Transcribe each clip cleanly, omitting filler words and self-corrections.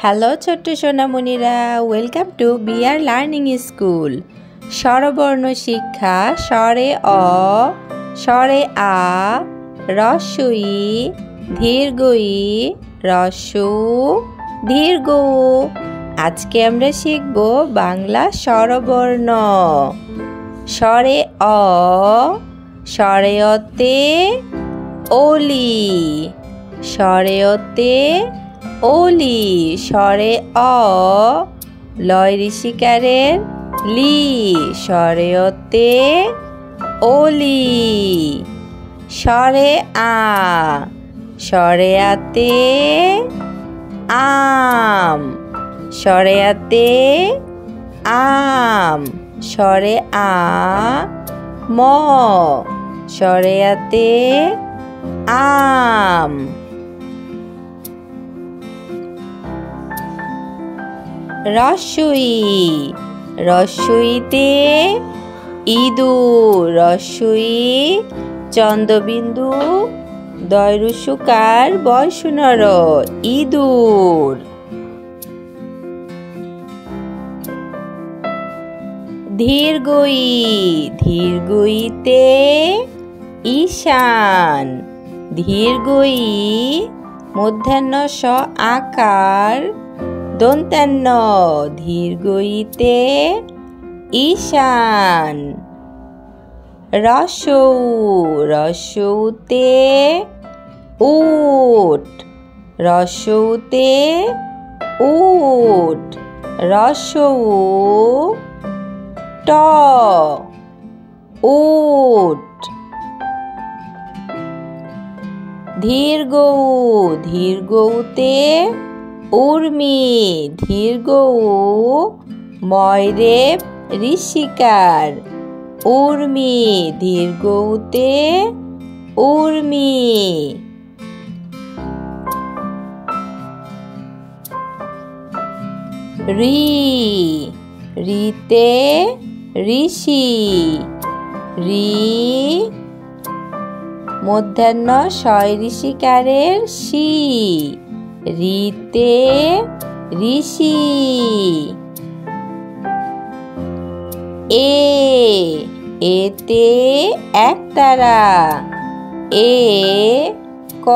Hello ছোট্ট সোনামণিরা, welcome to BR learning school. স্বরবর্ণ শিক্ষা স্বরে অ, স্বরে আ, হ্রস্ব ই, দীর্ঘ ই, হ্রস্ব উ, দীর্ঘ উ। আজকে আমরা শিখব বাংলা স্বরবর্ণ। স্বরে অ, স্বরে অতে ওলি, স্বরে অতে ওলি, স্বরে অ, লয় ঋষিকারের লি, স্বরে অতে ওলি। স্বরে আ, স্বরে আতে আম, স্বরে আতে আম, স্বরে আ ম, স্বরে আতে আম। হ্রস্ব ই, হ্রস্ব ইতে ইঁদুর, হ্রস্ব ই চন্দ্রবিন্দু দয় রুসুকার বয় শুনর ইঁদুর। দীর্ঘ ই, দীর্ঘ ইতে ঈশান, দীর্ঘ ই মূর্ধন্য স আকার দন্তান্ন, দীর্ঘ ইতে ঈশান। হ্রস্ব উ, হ্রস্ব উতে উট, হ্রস্ব উতে উট, হ্রস্ব উ ট, উট। দীর্ঘ উ, দীর্ঘ উতে উর্মি, দীর্ঘ উ ময়রেব ঋষিকার উর্মি, দীর্ঘ উতে উর্মি। রি, রিতে ঋষি, রি মধ্যাহ্ন শয় ঋষিকারের শি, রিতে ঋষি। এ, এতে একতারা, এ ক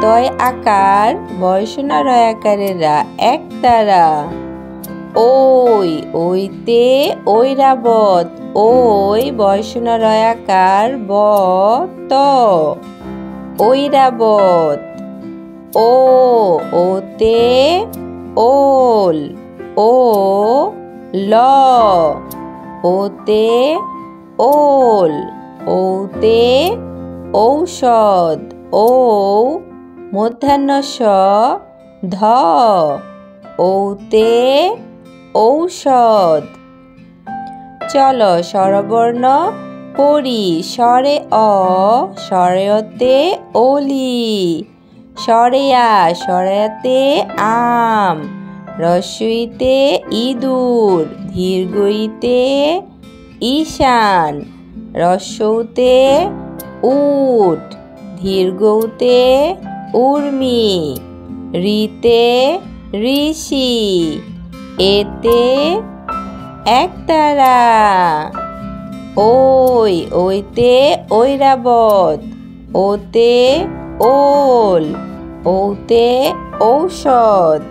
তয় আকার বয়সনা রয় আকারের রা, একতারা। ওই, ওইতে ঐরাবত, ওই বয়সনা রয় আকার ব ত, ঐরাবত। ও, ওতে ওল, ও ল, ওতে ওল, ওতে ঔষধ, ও মধ্যাহ্ন স ধ, ওতে ঔষধ। চলো স্বরবর্ণ পড়ি। স্বরে অ, স্বরে অতে ওলি, স্বরে আ, স্বরে আতে আম, হ্রস্ব ইতে ইঁদুর, দীর্ঘ ইতে ঈশান, হ্রস্ব উতে উট, দীর্ঘ উতে উর্মি, রিতে ঋষি, এতে একতারা। ওই, ওইতে ঐরাবত, ওতে ওল, ওতে ঔষধ।